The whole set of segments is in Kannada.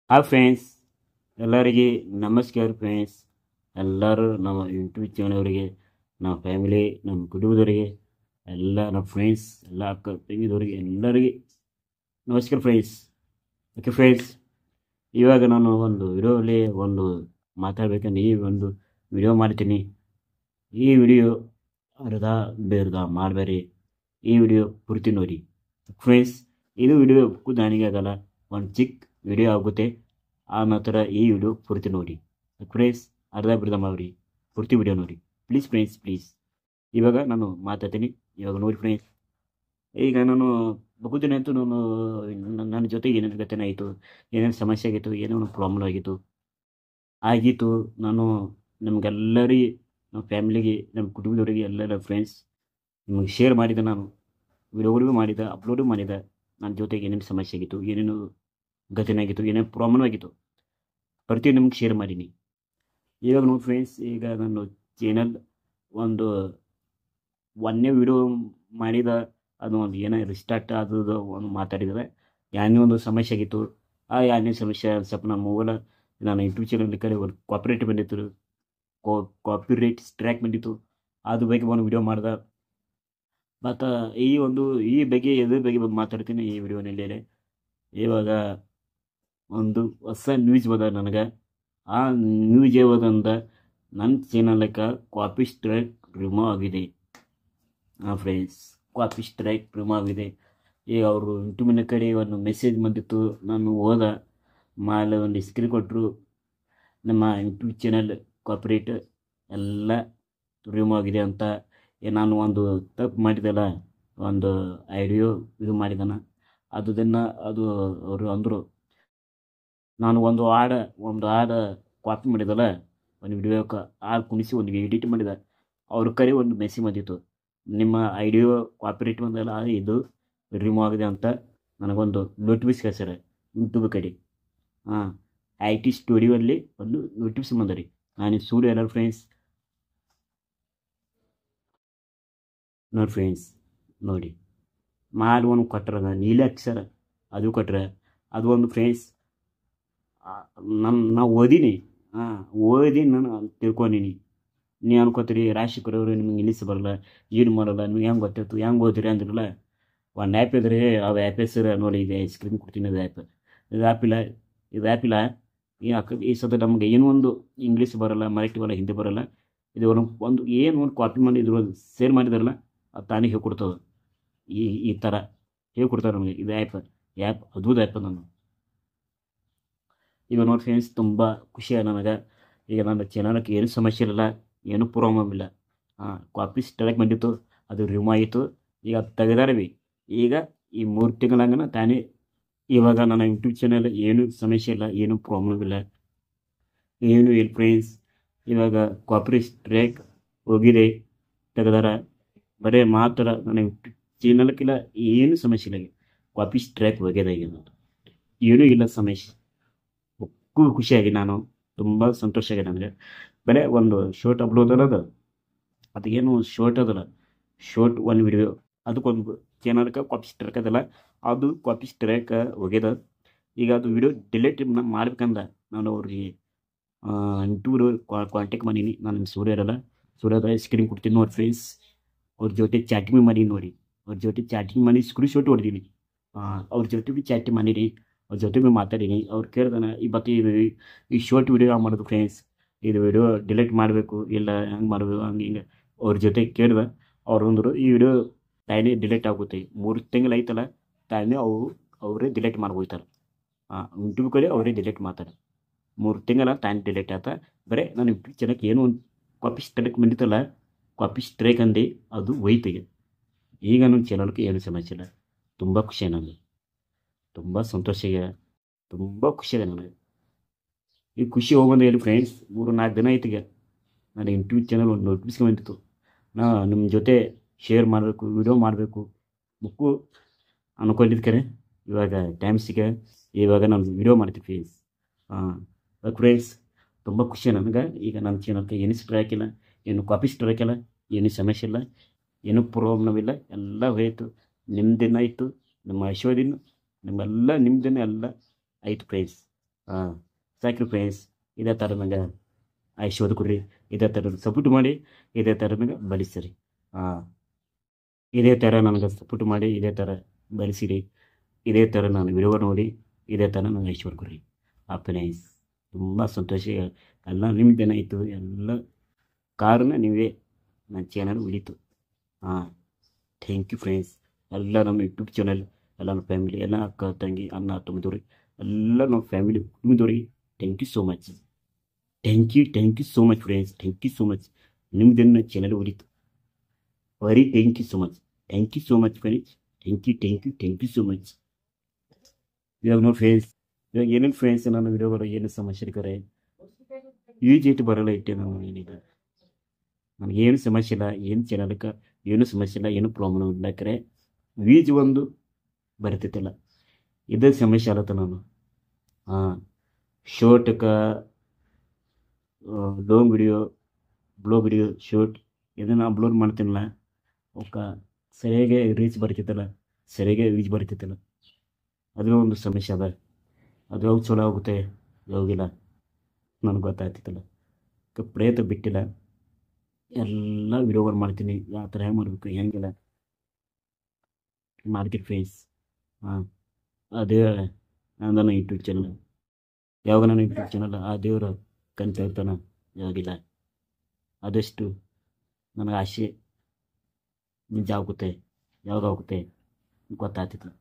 ಹಾಯ್ ಫ್ರೆಂಡ್ಸ್, ಎಲ್ಲರಿಗೆ ನಮಸ್ಕಾರ ಫ್ರೆಂಡ್ಸ್. ಎಲ್ಲರೂ ನಮ್ಮ ಯೂಟ್ಯೂಬ್ ಚಾನಲ್ವರಿಗೆ, ನಮ್ಮ ಫ್ಯಾಮಿಲಿ, ನಮ್ಮ ಕುಟುಂಬದವರಿಗೆ, ಎಲ್ಲ ನಮ್ಮ ಫ್ರೆಂಡ್ಸ್, ಎಲ್ಲ ಅಕ್ಕ ತಂಗಿದವರಿಗೆ ಎಲ್ಲರಿಗೆ ನಮಸ್ಕಾರ ಫ್ರೆಂಡ್ಸ್. ಓಕೆ ಫ್ರೆಂಡ್ಸ್, ಇವಾಗ ನಾನು ಒಂದು ವಿಡಿಯೋಲಿ ಮಾತಾಡಬೇಕಂದ್ರೆ ಈ ಒಂದು ವಿಡಿಯೋ ಮಾಡ್ತೀನಿ. ಈ ವಿಡಿಯೋ ಅರ್ಧ ಬೇರ್ಧ ಮಾಡಬೇಡಿ, ಈ ವಿಡಿಯೋ ಪೂರ್ತಿ ನೋಡಿ ಫ್ರೆಂಡ್ಸ್. ಇದು ವಿಡಿಯೋ ನನಗೆ ಆಗಲ್ಲ, ಒಂದು ಚಿಕ್ಕ ವಿಡಿಯೋ ಆಗುತ್ತೆ. ಆ ನಂತರ ಈ ವಿಡಿಯೋ ಪೂರ್ತಿ ನೋಡಿ ಫ್ರೆಂಡ್ಸ್. ಅರ್ಧ ಬಿರ್ಧ ಮಾಡಿ ಪೂರ್ತಿ ವಿಡಿಯೋ ನೋಡಿ ಪ್ಲೀಸ್ ಫ್ರೆಂಡ್ಸ್, ಪ್ಲೀಸ್. ಇವಾಗ ನಾನು ಮಾತಾಡ್ತೀನಿ, ಇವಾಗ ನೋಡಿ ಫ್ರೆಂಡ್ಸ್. ಈಗ ನಾನು ಬಹುದಿನ ಅಂತೂ ನನ್ನ ಜೊತೆ ಏನೇನು ಘಟನೆ ಆಯಿತು, ಏನೇನು ಸಮಸ್ಯೆ ಆಗಿತ್ತು, ಏನೇನು ಪ್ರಾಬ್ಲಮ್ ಆಗಿತ್ತು ನಾನು ನಮಗೆಲ್ಲರಿಗೆ, ನಮ್ಮ ಫ್ಯಾಮಿಲಿಗೆ, ನಮ್ಮ ಕುಟುಂಬದವರಿಗೆ, ಎಲ್ಲ ಫ್ರೆಂಡ್ಸ್ ನಿಮಗೆ ಶೇರ್ ಮಾಡಿದೆ. ನಾನು ವಿಡಿಯೋಗಳಿಗೂ ಮಾಡಿದೆ, ಅಪ್ಲೋಡು ಮಾಡಿದೆ. ನನ್ನ ಜೊತೆಗೆ ಏನೇನು ಸಮಸ್ಯೆ ಆಗಿತ್ತು, ಏನೇನು ಘಟನೆ ಆಗಿತ್ತು, ಏನೇನು ಪ್ರಾಬ್ಲಮ್ ಆಗಿತ್ತು, ಪ್ರತಿಯೊಂದು ನಿಮ್ಗೆ ಶೇರ್ ಮಾಡೀನಿ. ಇವಾಗ ನೋಡಿ ಫ್ರೆಂಡ್ಸ್, ಈಗ ನಾನು ಚಾನಲ್ ಒಂದು ಒಂದೇ ವಿಡಿಯೋ ಮಾಡಿದ, ಅದು ಒಂದು ಏನೋ ರಿಸ್ಟಾರ್ಟ್ ಆದದ್ದು ಒಂದು ಮಾತಾಡಿದರೆ ಯಾನೇ ಒಂದು ಸಮಸ್ಯೆ ಆಗಿತ್ತು. ಆ ಯಾನೇ ಸಮಸ್ಯೆ ಸ್ವಲ್ಪ ನಮ್ಮ ಮೊಬೈಲ್, ನಾನು ಯೂಟ್ಯೂಬ್ ಚಾನಲ್ ಕಡೆ ಒಂದು ಕಾಪಿರೇಟ್ ಬಂದಿತ್ತು, ಕಾಪಿರೇಟ್ ಸ್ಟ್ರೈಕ್ ಬಂದಿತ್ತು. ಅದ್ರ ಬಗ್ಗೆ ಒಂದು ವಿಡಿಯೋ ಮಾಡಿದೆ. ಮತ್ತು ಈ ಬಗ್ಗೆ ಎದ್ರ ಬಗ್ಗೆ ಮಾತಾಡ್ತೀನಿ ಈ ವಿಡಿಯೋನಲ್ಲಿ. ಇವಾಗ ಒಂದು ಹೊಸ ನ್ಯೂಸ್ ಬಂದ ನನಗೆ. ಆ ನ್ಯೂಸ್ ಯಾವುದಂದ, ನನ್ನ ಚಾನಲ್ಗೆ ಕಾಪಿ ಸ್ಟ್ರೈಕ್ ರಿಮೂವ್ ಆಗಿದೆ. ಹಾಂ ಫ್ರೆಂಡ್ಸ್, ಕಾಪಿ ಸ್ಟ್ರೈಕ್ ರಿಮೂವ್ ಆಗಿದೆ. ಈಗ ಅವರು ಯೂಟ್ಯೂಬಿನ ಕಡೆ ಒಂದು ಮೆಸೇಜ್ ಬಂದಿತ್ತು, ನಾನು ಓದ ಮೇಲೆ ಒಂದು ಸ್ಕ್ರೀನ್ ಕೊಟ್ಟರು. ನಮ್ಮ ಯೂಟ್ಯೂಬ್ ಚಾನಲ್ ಕಾಪಿರೇಟ್ ಎಲ್ಲ ರಿಮೂವ್ ಆಗಿದೆ ಅಂತ. ನಾನು ಒಂದು ತಪ್ಪು ಮಾಡಿದೆಲ್ಲ, ಒಂದು ಐಡಿಯೋ ಇದು ಮಾಡಿದಾನ. ಅದು ಅವರು ಅಂದರು, ನಾನು ಒಂದು ಹಾಡು ಕಾಪಿ ಮಾಡಿದಲ್ಲ, ಒಂದು ವಿಡಿಯೋಕ್ಕೆ ಹಾಡು ಕುಣಿಸಿ ಒಂದು ಎಡಿಟ್ ಮಾಡಿದ. ಅವ್ರ ಕಡೆ ಒಂದು ಮೆಸೇಜ್ ಬಂದಿತ್ತು, ನಿಮ್ಮ ಐಡಿಯೋ ಕಾಪಿರೇಟ್ ಬಂದಲ್ಲ, ಇದು ರಿಮೂವ್ ಆಗಿದೆ ಅಂತ ನನಗೊಂದು ನೋಟಿಫಿಕೇಶನ್ ಕಳ್ಸ್ಯಾರ ಯೂಟ್ಯೂಬ್ ಕಡೆ. ಹಾಂ, IT ಸ್ಟುಡಿಯೋಲ್ಲಿ ಒಂದು ನೋಟಿಫಿಕೇಶನ್ ಬಂದ ರೀ. ನಾನು ಸ್ಟುಡಿಯೋ ಎಲ್ಲ ಫ್ರೆಂಡ್ಸ್ ನೋಡಿ ಫ್ರೆಂಡ್ಸ್, ನೋಡಿ ಮಾಡಿ ಒಂದು ಕೊಟ್ಟರೆ ನೀಲಿ ಅಕ್ಷರ ಅದು ಕೊಟ್ಟರೆ, ಅದು ಒಂದು ಫ್ರೆಂಡ್ಸ್ ನಾವು ಓದೀನಿ. ಓದಿ ನಾನು ತಿಳ್ಕೊಂಡೀನಿ. ನೀವು ಅನ್ಕೋತೀರಿ ರಾಶಿಕರವರು ನಿಮ್ಗೆ ಇಂಗ್ಲೀಷ್ ಬರಲ್ಲ, ಏನು ಮಾಡಲ್ಲ, ನಿಮ್ಗೆ ಹೆಂಗೆ ಗೊತ್ತಾಯ್ತು, ಹೆಂಗೆ ಓದಿರಿ ಅಂದ್ರಲ್ಲ. ಒಂದು ಆ್ಯಪ್ ಇದ್ರೆ ಅದು ಆ್ಯಪ್ ಹೆಸರು ನೋಡಿ, ಇದೆ ಸ್ಕ್ರೀನ್ ಕೊಡ್ತೀನಿ. ಅದು ಆ್ಯಪ್ ಇಲ್ಲ. ಈ ಸದ ನಮಗೆ ಏನೋ ಒಂದು ಇಂಗ್ಲೀಷ್ ಬರಲ್ಲ, ಮರಾಠಿ ಬರಲ್ಲ, ಹಿಂದಿ ಬರಲ್ಲ. ಇದು ಒಂದು ಕಾಪಿ ಮಾಡಿ ಇದ್ರ ಶೇರ್ ಮಾಡಿದಾರಲ್ಲ, ಅದು ತಾನೇ ಹೇಳ್ಕೊಡ್ತದೆ. ಈ ಥರ ಹೇಳ್ಕೊಡ್ತಾರೆ ನಮಗೆ. ಇದು ಆ್ಯಪ್ ಅದ್ಭುತ ಆ್ಯಪ್. ನಾನು ಈಗ ನೋಡಿ ಫ್ರೆಂಡ್ಸ್, ತುಂಬ ಖುಷಿಯಾಗ ನನಗೆ. ಈಗ ನನ್ನ ಚಾನಲ್ಗೆ ಏನು ಸಮಸ್ಯೆ ಇಲ್ಲ, ಏನೂ ಪ್ರಾಬ್ಲಮ್ ಇಲ್ಲ. ಕಾಪಿ ಸ್ಟ್ರೈಕ್ ಬಂದಿತ್ತು, ಅದು ರಿಮೂವ್ ಆಯಿತು. ಈಗ ತೆಗೆದಾರೆ ಭೀ. ಈಗ ಈ 3 ತಿಂಗಳಂಗನ ತಾನೇ ಇವಾಗ ನನ್ನ ಯೂಟ್ಯೂಬ್ ಚಾನಲ್ ಏನೂ ಸಮಸ್ಯೆ ಇಲ್ಲ, ಏನೂ ಪ್ರಾಬ್ಲಮ್ ಇಲ್ಲ, ಏನೂ ಇಲ್ಲ ಫ್ರೆಂಡ್ಸ್. ಇವಾಗ ಕಾಪಿ ಸ್ಟ್ರೈಕ್ ಹೋಗಿದೆ, ತೆಗೆದಾರ. ಬರೀ ಮಾತ್ರ ನನ್ನ ಯೂಟ್ಯೂಬ್ ಚಾನಲ್ಕಿಲ್ಲ ಏನೂ ಸಮಸ್ಯೆ ಇಲ್ಲ. ಕಾಪಿ ಸ್ಟ್ರೈಕ್ ಹೋಗ್ಯದ. ಈಗ ಏನೂ ಇಲ್ಲ ಸಮಸ್ಯೆ. ಖುಷಿಯಾಗಿ ನಾನು ತುಂಬ ಸಂತೋಷ ಆಗಿದೆ ನನಗೆ. ಬರೀ ಒಂದು ಶೋರ್ಟ್ ಅಪ್ಲೋಡ್ ಅದ, ಅದೇನು ಶೋರ್ಟ್ ಅದಲ್ಲ, ಶೋರ್ಟ್ ಒಂದು ವಿಡಿಯೋ, ಅದಕ್ಕೊಂದು ಚಾನಲ್ಗೆ ಕಾಪಿ ಸ್ಟ್ರೈಕ್ ಅದಲ್ಲ, ಅದು ಕಾಪಿ ಸ್ಟ್ರೈಕ್ ಹೋಗ್ಯದ. ಈಗ ಅದು ವಿಡಿಯೋ ಡಿಲೀಟ್ ಮಾಡ್ಬೇಕಂದ ನಾನು ಅವ್ರಿಗೆ ಯೂಟ್ಯೂಬ್ ಕಾಂಟ್ಯಾಕ್ಟ್ ಮಾಡೀನಿ. ನಾನು ಸೂರ್ಯದ ಸ್ಕ್ರೀನ್ ಕೊಡ್ತೀನಿ ನೋಡಿ ಫ್ರೆಂಡ್ಸ್. ಅವ್ರ ಜೊತೆ ಚಾಟಿಂಗ್ ಮಾಡಿ ನೋಡಿ, ಅವ್ರ ಜೊತೆ ಚಾಟಿಂಗ್ ಮಾಡಿ ಸ್ಕ್ರೀನ್ ಶಾಟ್ ಹೊಡ್ದೀನಿ. ಅವ್ರ ಜೊತೆ ಭೀ ಚಾಟಿಂಗ್ ಮಾಡೀನಿ, ಅವ್ರ ಜೊತೆ ಭೀ ಮಾತಾಡೀನಿ. ಅವ್ರು ಕೇಳ್ದಾನೆ ಈ ಶಾರ್ಟ್ ವಿಡಿಯೋ ಮಾಡೋದು ಫ್ರೆಂಡ್ಸ್, ಇದು ವಿಡಿಯೋ ಡಿಲೀಟ್ ಮಾಡಬೇಕು ಇಲ್ಲ ಹಂಗೆ ಮಾಡಬೇಕು, ಹಿಂಗೆ ಅವ್ರ ಜೊತೆ ಕೇಳಿದೆ. ಅವ್ರು ಅಂದರು, ಈ ವಿಡಿಯೋ ತಾನೇ ಡಿಲೀಟ್ ಆಗುತ್ತೆ, 3 ತಿಂಗಳು ಐತಲ್ಲ, ತಾನೇ ಅವರೇ ಡಿಲೀಟ್ ಮಾಡ್ಬೋಯ್ತಾರೆ. ಯೂಟ್ಯೂಬ್ ಕಡೆ ಅವರೇ ಡಿಲೀಟ್ ಮಾಡ್ತಾರೆ. 3 ತಿಂಗಳ ತಾನೇ ಡಿಲೀಟ್ ಆತ. ಬರೀ ನಾನು ಯೂಟ್ಯೂಬ್ ಚಾನಲ್ಗೆ ಏನೋ ಒಂದು ಕಾಪಿ ಸ್ಟ್ರೈಕ್ ಬಂದಿತ್ತಲ್ಲ, ಕಾಪಿ ಸ್ಟ್ರೈಕ್ ಅಂದು ಅದು ಹೋಯ್ತಿಗೆ. ಈಗ ನನ್ನ ಚಾನಲ್ಗೆ ಏನು ಸಮಸ್ಯೆ ಇಲ್ಲ. ತುಂಬ ಖುಷಿ ನನಗೆ, ತುಂಬ ಸಂತೋಷ ಇದೆ, ತುಂಬ ಖುಷಿಯಾಗಿದೆ ನನಗೆ. ಈ ಖುಷಿ ಹೋಗೋದು ಹೇಳಿ ಫ್ರೆಂಡ್ಸ್, 3-4 ದಿನ ಆಯ್ತು. ಈಗ ನಾನು ಯೂಟ್ಯೂಬ್ ಚಾನಲ್ ಒಂದು ನೋಟಿಫಿಕೇಶನ್ ಬಂದಿತ್ತು, ನಿಮ್ಮ ಜೊತೆ ಶೇರ್ ಮಾಡಬೇಕು, ವಿಡಿಯೋ ಮಾಡಬೇಕು ಬುಕ್ಕು ಅನ್ಕೊಂಡಿದ್ಕರೆ. ಇವಾಗ ಟೈಮ್ ಸಿಕ್ಕ, ಇವಾಗ ನಾನು ವಿಡಿಯೋ ಮಾಡ್ತೀನಿ ಫ್ರೆಂಡ್ಸ್. ಫ್ರೆಂಡ್ಸ್, ತುಂಬ ಖುಷಿ ನನಗೆ. ಈಗ ನನ್ನ ಚಾನಲ್ಗೆ ಏನು ಸ್ಟ್ರೈಕ್ ಇಲ್ಲ, ಏನು ಕಾಪಿ ಸ್ಟ್ರೈಕ್ ಇಲ್ಲ, ಏನು ಸಮಸ್ಯೆ ಇಲ್ಲ, ಏನೂ ಪ್ರಾಬ್ಲಮ್ ಇಲ್ಲ. ಎಲ್ಲ ಹೋಯಿತು, ನಿಮ್ಮದಿನ ಆಯಿತು, ನಮ್ಮ ಐಶ್ವರ್ಯದಿನ, ನಿಮ್ಮೆಲ್ಲ ನಿಮ್ಮದಿನ ಎಲ್ಲ ಆಯಿತು ಫ್ರೆಂಡ್ಸ್. ಹಾಂ ಸಾಕ್ರಿ ಫ್ರೆಂಡ್ಸ್. ಇದೇ ಥರ ನಂಗೆ ಆಶೀರ್ವಾದ ಕೊಡ್ರಿ, ಇದೇ ಥರ ಸಪೋರ್ಟ್ ಮಾಡಿ, ಇದೇ ಥರ ನಂಗೆ ಬಲಿಸಿರಿ. ಹಾಂ ಇದೇ ಥರ ನನಗೆ ಸಪೋರ್ಟ್ ಮಾಡಿ, ಇದೇ ಥರ ಬಲಿಸಿರಿ, ಇದೇ ಥರ ನಾನು ವಿಡಿಯೋ ನೋಡಿ, ಇದೇ ಥರ ನನಗೆ ಆಶೀರ್ವಾದ ಕೊಡ್ರಿ. ಫ್ರೆಂಡ್ಸ್ ತುಂಬ ಸಂತೋಷ. ಎಲ್ಲ ನಿಮ್ಮದೇನ ಇತ್ತು, ಎಲ್ಲ ಕಾರಣ ನೀವೇ ನನ್ನ ಚಾನಲ್ ಉಳಿತು. ಹಾಂ ಥ್ಯಾಂಕ್ ಯು ಫ್ರೆಂಡ್ಸ್. ಎಲ್ಲ ನಮ್ಮ ಯೂಟ್ಯೂಬ್ ಚಾನಲ್, ಎಲ್ಲ ನಮ್ಮ ಫ್ಯಾಮಿಲಿ, ಎಲ್ಲ ಅಕ್ಕ ತಂಗಿ ಅಣ್ಣ ತಮ್ಮದವ್ರಿ, ಎಲ್ಲ ನಮ್ಮ ಫ್ಯಾಮಿಲಿ ಕುಟುಂಬದವ್ರಿಗೆ thank you so much. Thank you so much friends. Thank you so much. ನಿಮ್ದೇನು ಚಾನಲ್ ಉಳಿತು. Very thank you so much. Thank you so much friends. Thank you so much. ಇವಾಗ ನೋಡಿ ಫ್ರೆಂಡ್ಸ್, ಇವಾಗ ಏನೇನು ಫ್ರೆಂಡ್ಸ್ ನಾನು ವಿಡಿಯೋಗಳು ಏನು ಸಮಸ್ಯೆ ಇರ್ತಾರೆ ಯೂಜ್ ಇಟ್ಟು ಬರೋಲ್ಲ ಇಟ್ಟೆ ನಾವು ಏನಿಲ್ಲ. ನನಗೇನು ಸಮಸ್ಯೆ ಇಲ್ಲ, ಏನು ಚಾನಲ್ಗೆ ಏನು ಸಮಸ್ಯೆ ಇಲ್ಲ, ಏನು ಪ್ರಾಬ್ಲಮ್ ಇಲ್ಲ. ಯಾಕಂದರೆ ವೀಜ್ ಒಂದು ಬರ್ತಿತ್ತಿಲ್ಲ, ಇದೇ ಸಮಸ್ಯೆ ಆಗತ್ತ ನಾನು. ಹಾಂ ಶೋರ್ಟ್ಗೆ long video, vlog video, short ಇದನ್ನು ಅಪ್ಲೋಡ್ ಮಾಡ್ತೀನಲ್ಲ, ಅವಕ್ಕೆ ಸರಿಯಾಗಿ ರೀಚ್ ಬರ್ತಿತ್ತಲ್ಲ, ಸರಿಯಾಗಿ ವೀಜ್ ಬರ್ತಿತ್ತಲ್ಲ, ಅದು ಒಂದು ಸಮಸ್ಯೆ ಅದ. ಅದು ಯಾವಾಗ ಚಲೋ ಆಗುತ್ತೆ ಯಾವಾಗಿಲ್ಲ ನನಗೆ ಗೊತ್ತಾಗ್ತಿತ್ತಲ್ಲ. ಪ್ರಯತ್ನ ಬಿಟ್ಟಿಲ್ಲ, ಎಲ್ಲ ವಿಡಿಯೋಗಳು ಮಾಡ್ತೀನಿ. ಯಾವ ಥರ ಹೆಂಗೆ ಮಾಡಬೇಕು ಹೆಂಗಿಲ್ಲ ಮಾಡ್ತೀನಿ ಫ್ರೆಂಡ್ಸ್. ಹಾಂ ಅದೇ ನನ್ನ ಯೂಟ್ಯೂಬ್ ಚಾನಲ್. ಯಾವಾಗ ನಾನು ಯೂಟ್ಯೂಬ್ ಚಾನಲ್ ಆ ದೇವರು ಕಣ್ತಾ ಇರ್ತಾನೆ ಯಾವಾಗಿಲ್ಲ. ಆದಷ್ಟು ನನಗೆ ಆಸೆ ನಿಜ ಆಗುತ್ತೆ, ಯಾವಾಗ ಆಗುತ್ತೆ ಗೊತ್ತಾಗ್ತಿತ್ತು.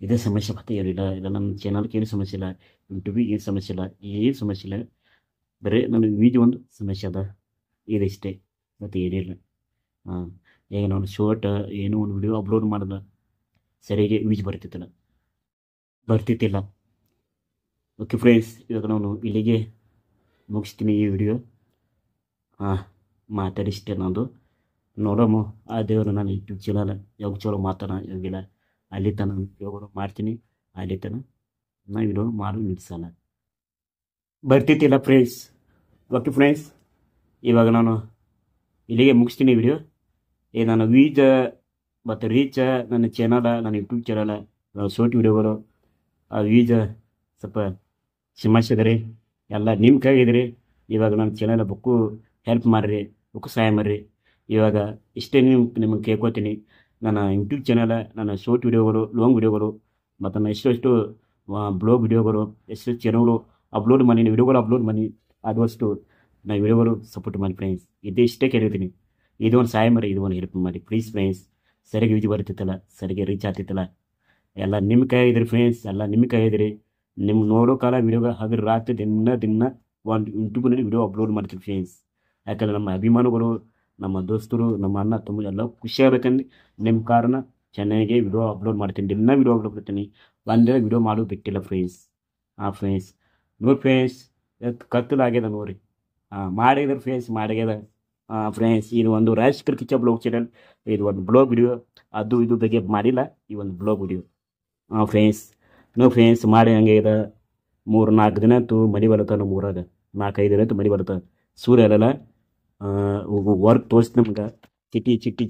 ಇದೇ ಸಮಸ್ಯೆ ಮತ್ತೆ ಏನಿಲ್ಲ. ಇಲ್ಲ ನನ್ನ ಚಾನಲ್ಗೆ ಏನು ಸಮಸ್ಯೆ ಇಲ್ಲ, ಯೂಟ್ಯೂಬಿಗೆ ಏನು ಸಮಸ್ಯೆ ಇಲ್ಲ, ಏನು ಸಮಸ್ಯೆ ಇಲ್ಲ. ಬರೀ ನನಗೆ ವೀಡಿಯೋ ಒಂದು ಸಮಸ್ಯೆ ಅದ, ಇದಿಷ್ಟೇ ಮತ್ತು ಏನಿಲ್ಲ. ಹಾಂ ಈಗ ನಾನು ಶೋರ್ಟ್ ಏನೋ ಒಂದು ವಿಡಿಯೋ ಅಪ್ಲೋಡ್ ಮಾಡಿದ ಸರಿಯಾಗಿ ವೀಜ್ ಬರ್ತಿತ್ತಿಲ್ಲ. ಓಕೆ ಫ್ರೆಂಡ್ಸ್, ಇವಾಗ ನಾನು ಇಲ್ಲಿಗೆ ಮುಗಿಸ್ತೀನಿ ಈ ವಿಡಿಯೋ. ಹಾಂ ಮಾತಾಡಿಷ್ಟೇ ನಂದು. ನೋಡಮ್ಮ ಆ ದೇವರು ನಾನು ಯೂಟ್ಯೂಬ್ ಚಾನಲ್ ಯಾವಾಗ ಚಲೋ ಮಾತಾಡ ಯಾವಾಗಿಲ್ಲ ಅಲ್ಲಿ ತನಕ ವಿಡಿಯೋಗಳು ಮಾಡ್ತೀನಿ. ಅಲ್ಲಿ ತನಕ ನಾನು ವಿಡಿಯೋ ಮಾಡಿ ನಿಲ್ಸಲ್ಲ, ಬರ್ತಿತ್ತಿಲ್ಲ ಫ್ರೆಂಡ್ಸ್. ಓಕೆ ಫ್ರೆಂಡ್ಸ್, ಇವಾಗ ನಾನು ಇಲ್ಲಿಗೆ ಮುಗಿಸ್ತೀನಿ ವಿಡಿಯೋ. ಈಗ ನಾನು ವೀಜ್ ಮತ್ತು ರೀಚ್ ನನ್ನ ಚಾನಲ್, ನನ್ನ ಯೂಟ್ಯೂಬ್ ಚಾನಲ್, ನಾನು ಶೋರ್ಟ್ ವಿಡಿಯೋಗಳು ಆ ವೀಜ್ ಸ್ವಲ್ಪ ಸಮಸ್ಯೆ ಇದೆ ರೀ. ಎಲ್ಲ ನಿಮ್ಮ ಕೈಗಿದ್ರಿ. ಇವಾಗ ನನ್ನ ಚಾನಲ್ ಬುಕ್ಕು ಹೆಲ್ಪ್ ಮಾಡಿರಿ, ಬುಕ್ಕು ಸಹಾಯ ಮಾಡಿರಿ. ಇವಾಗ ಇಷ್ಟೇ ನಿಮಗೆ ಕೇಳ್ಕೊತೀನಿ. ನನ್ನ ಯೂಟ್ಯೂಬ್ ಚಾನಲ್, ನನ್ನ ಶೋರ್ಟ್ ವಿಡಿಯೋಗಳು, ಲಾಂಗ್ ವಿಡಿಯೋಗಳು ಮತ್ತು ನಾನು ಎಷ್ಟು ಬ್ಲಾಗ್ ವಿಡಿಯೋಗಳು, ಎಷ್ಟು ಚಾನಲ್ಗಳು ಅಪ್ಲೋಡ್ ಮಾಡಿ, ವಿಡಿಯೋಗಳು ಅಪ್ಲೋಡ್ ಮಾಡಿ, ಆದಷ್ಟು ನಾನು ವಿಡಿಯೋಗಳು ಸಪೋರ್ಟ್ ಮಾಡಿ ಫ್ರೆಂಡ್ಸ್. ಇಷ್ಟೇ ಕೇಳಿರ್ತೀನಿ. ಇದು ಒಂದು ಸಹಾಯ ಮಾಡಿ, ಇದು ಒಂದು ಹೆಲ್ಪ್ ಮಾಡಿ ಪ್ಲೀಸ್ ಫ್ರೆಂಡ್ಸ್. ಸರಿಯಾಗಿ ಯೂಜ್ ಬರ್ತಿತ್ತಲ್ಲ, ಸರಿಯಾಗಿ ರೀಚ್ ಆಗ್ತಿತ್ತಲ್ಲ, ಎಲ್ಲ ನಿಮ್ಮ ಕೈ ಇದ್ರಿ ಫ್ರೆಂಡ್ಸ್. ಎಲ್ಲ ನಿಮ್ಮ ಕೈ ಇದ್ರಿ. ನಿಮ್ಮ ನೋಡೋ ಕಾಲ ವಿಡಿಯೋಗಳು ಹಗಲು ರಾತ್ರಿ ದಿನ ಒಂದು ಯೂಟ್ಯೂಬ್ನಲ್ಲಿ ವಿಡಿಯೋ ಅಪ್ಲೋಡ್ ಮಾಡ್ತೀವಿ ಫ್ರೆಂಡ್ಸ್. ಯಾಕಂದರೆ ನಮ್ಮ ಅಭಿಮಾನಿಗಳು, ನಮ್ಮ ದೋಸ್ತರು, ನಮ್ಮ ಅಣ್ಣ ತಮ್ಮ ಎಲ್ಲ ಖುಷಿ ಆಗ್ಬೇಕಂದ್ರೆ ನಿಮ್ಮ ಕಾರಣ ಚೆನ್ನಾಗಿ ವಿಡಿಯೋ ಅಪ್ಲೋಡ್ ಮಾಡ್ತೀನಿ. ದಿನ ವಿಡಿಯೋ ಅಪ್ಲೋಡ್ ಮಾಡ್ತೀನಿ, ಒಂದೇ ವಿಡಿಯೋ ಮಾಡೋದು ಬಿಟ್ಟಿಲ್ಲ ಫ್ರೆಂಡ್ಸ್. ಹಾಂ ಫ್ರೆಂಡ್ಸ್ ನೋಡಿ ಫ್ರೆಂಡ್ಸ್, ಕತ್ತಲಾಗ್ಯದ ನೋಡ್ರಿ. ಹಾಂ ಮಾಡಿದ್ರೆ ಫ್ರೆಂಡ್ಸ್ ಮಾಡ್ಯಾಗ್ಯದ. ಹಾಂ ಫ್ರೆಂಡ್ಸ್, ಇದು ಒಂದು ರಾಜಕೀಯ ಕಿಚ್ಚ ಬ್ಲಾಗ್ ಚಾನಲ್. ಇದು ಒಂದು ಬ್ಲಾಗ್ ವಿಡಿಯೋ, ಅದು ಇದು ಬಗ್ಗೆ ಮಾಡಿಲ್ಲ, ಈ ಒಂದು ಬ್ಲಾಗ್ ವಿಡಿಯೋ. ಹಾಂ ಫ್ರೆಂಡ್ಸ್ ನೋ ಫ್ರೆಂಡ್ಸ್ ಮಾಡಿ ಹಂಗೆ ಇದೆ. 3-4 ದಿನ ಅಂತೂ ಮಳೆ ಬರುತ್ತೆ ನಮ್ಮ ಊರಾಗ. 4-5 ದಿನ ಅಂತೂ ಮಳೆ ಬರುತ್ತೆ. ಸೂರ್ಯ ಅಲ್ಲ ವರ್ಕ್ ತೋರಿಸಿ ನಮ್ಗೆ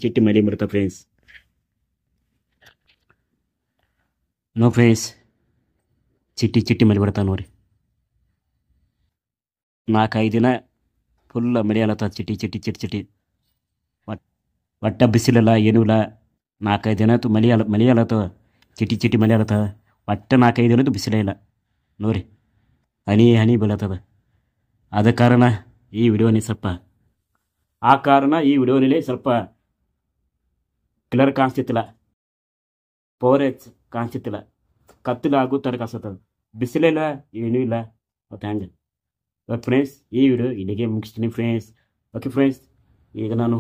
ಚಿಟ್ಟಿ ಮಳೆ ಬರುತ್ತೆ ಫ್ರೆಂಡ್ಸ್. ನೋ ಫ್ರೆಂಡ್ಸ್, ಚಿಟ್ಟಿ ಮಳೆ ಬರ್ತಾವೆ ನೋಡ್ರಿ. 4-5 ದಿನ ಫುಲ್ ಮಳೆ ಅಲತ್ತ, ಚಿಟ್ಟಿ ಒಟ್ಟ ಬಿಸಿಲಿಲ್ಲ, ಏನೂ ಇಲ್ಲ. 4-5 ದಿನ ಅಂತೂ ಮಳೆ ಅಲತ್ತವ, ಚಿಟ್ಟಿ ಮಳೆ ಅಲತ್ತವ. ಒಟ್ಟು 4-5 ದಿನ ಅಂತೂ ಬಿಸಿಲೇ ಇಲ್ಲ ನೋಡ್ರಿ. ಹನಿ ಬೀಳತ್ತದ. ಆದ ಕಾರಣ ಈ ವಿಡಿಯೋನೇ ಸ್ವಲ್ಪ ಸ್ವಲ್ಪ ಕ್ಲಿಯರ್ ಕಾಣಿಸ್ತಿತ್ತಿಲ್ಲ, ಪವರೇಜ್ ಕಾಣಿಸ್ತಿತ್ತಿಲ್ಲ, ಕತ್ತಲು ಆಗೋ ಥರ ಕಾಣಿಸ್ತದ. ಬಿಸಿಲಿಲ್ಲ, ಏನೂ ಇಲ್ಲ. ಮತ್ತು ಹಂಗೆ ಓಕೆ ಫ್ರೆಂಡ್ಸ್, ಈ ವಿಡಿಯೋ ಇಲ್ಲಿಗೆ ಮುಗಿಸ್ತೀನಿ ಫ್ರೆಂಡ್ಸ್. ಓಕೆ ಫ್ರೆಂಡ್ಸ್, ಈಗ ನಾನು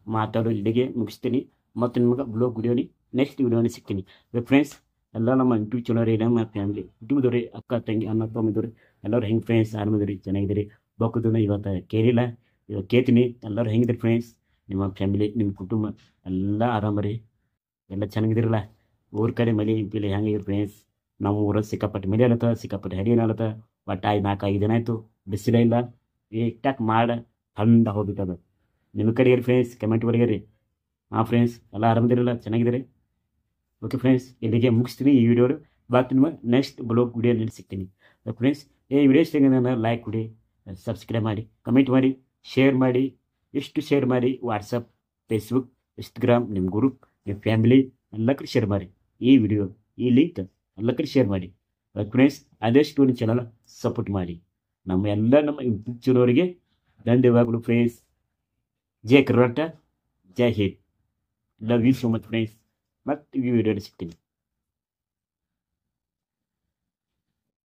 ಮಾತಾಡೋ ಇಲ್ಲಿಗೆ ಮುಗಿಸ್ತೀನಿ. ಮತ್ತು ನಿಮ್ಗೆ ಬ್ಲಾಗ್ ವಿಡಿಯೋನಿ ನೆಕ್ಸ್ಟ್ ವಿಡಿಯೋನಿ ಸಿಗ್ತೀನಿ. ಓಕೆ ಫ್ರೆಂಡ್ಸ್, ಎಲ್ಲ ನಮ್ಮ ಯೂಟ್ಯೂಬ್ ಚಾನಲ್, ನಮ್ಮ ಫ್ಯಾಮಿಲಿ ಯೂಟ್ಯೂಬ್ದವ್ರಿ, ಅಕ್ಕ ತಂಗಿ ಅಣ್ಣ ತಮ್ಮದವ್ರಿ, ಎಲ್ಲರೂ ಹೆಂಗೆ ಫ್ರೆಂಡ್ಸ್ ಆರಾಮದಿರಿ, ಚೆನ್ನಾಗಿದ್ದೀರಿ. ಬಕ್ಕದನ್ನ ಇವತ್ತು ಕೇಳಿಲ್ಲ, ಇವಾಗ ಕೇಳ್ತೀನಿ. ಎಲ್ಲರೂ ಹೆಂಗಿದ್ರಿ ಫ್ರೆಂಡ್ಸ್, ನಿಮ್ಮ ಫ್ಯಾಮಿಲಿ, ನಿಮ್ಮ ಕುಟುಂಬ ಎಲ್ಲ ಆರಾಮರಿ, ಎಲ್ಲ ಚೆನ್ನಾಗಿದ್ದೀರಲ್ಲ. ಊರ ಕಡೆ ಮಳೆ ಇಂಪಿಲಿ ಹೆಂಗಿದ್ರು ಫ್ರೆಂಡ್ಸ್. ನಮ್ಮ ಊರಲ್ಲಿ ಸಿಕ್ಕಾಪಟ್ಟೆ ಮಳೆ ಅಲತ್ತ, ಸಿಕ್ಕಾಪಟ್ಟೆ ಹರಿಯನ ಅಲತ್ತ. ಒಟ್ಟು 4-5 ದಿನ ಆಯಿತು ಬಿಸಿಲೇ ಇಲ್ಲ. ಏಟಾಕ್ ಮಾಡ ಥಂಡ ಹೋಗ್ಬಿಟ್ಟದ. ನಿಮ್ಮ ಕಡೆ ಇರಿ ಫ್ರೆಂಡ್ಸ್, ಕಮೆಂಟ್ ಬರೀರಿ. ಹಾಂ ಫ್ರೆಂಡ್ಸ್, ಎಲ್ಲ ಆರಾಮದಿರಲ್ಲ, ಚೆನ್ನಾಗಿದ್ದೀರಿ. ಓಕೆ ಫ್ರೆಂಡ್ಸ್, ಇಲ್ಲಿಗೆ ಮುಗಿಸ್ತೀನಿ ಈ ವಿಡಿಯೋ. ಬಾಕಿ ನಿಮ್ಮ ನೆಕ್ಸ್ಟ್ ಬ್ಲಾಗ್ ವಿಡಿಯೋನಲ್ಲಿ ಸಿಗ್ತೀನಿ. ಫ್ರೆಂಡ್ಸ್, ಈ ವಿಡಿಯೋ ಇಷ್ಟ ನಾನು ಲೈಕ್ ಕೊಡಿ, ಸಬ್ಸ್ಕ್ರೈಬ್ ಮಾಡಿ, ಕಮೆಂಟ್ ಮಾಡಿ, ಶೇರ್ ಮಾಡಿ. ಎಷ್ಟು ಶೇರ್ ಮಾಡಿ, ವಾಟ್ಸಪ್, ಫೇಸ್ಬುಕ್, ಇನ್ಸ್ಟಾಗ್ರಾಮ್, ನಿಮ್ಮ ಗ್ರೂಪ್, ನಿಮ್ಮ ಫ್ಯಾಮಿಲಿ ಎಲ್ಲ ಕಡೆ ಶೇರ್ ಮಾಡಿ. ಈ ವಿಡಿಯೋ, ಈ ಲಿಂಕ್ ಎಲ್ಲ ಕಡೆ ಶೇರ್ ಮಾಡಿ. ಫ್ರೆಂಡ್ಸ್, ಆದಷ್ಟು ನಿಮ್ಮ ಚಾನಲ್ ಸಪೋರ್ಟ್ ಮಾಡಿ. ನಮ್ಮ ಯೂಟ್ಯೂಬ್ ಚಾನಲ್ವರಿಗೆ ಧನ್ಯವಾದಗಳು ಫ್ರೆಂಡ್ಸ್. ಜೈ ಕರ್ನಾಟಕ, ಜೈ Hind. Love you so much friends. ಮತ್ತೆ ಈ ವಿಡಿಯೋದಲ್ಲಿ ಸಿಗ್ತೀನಿ.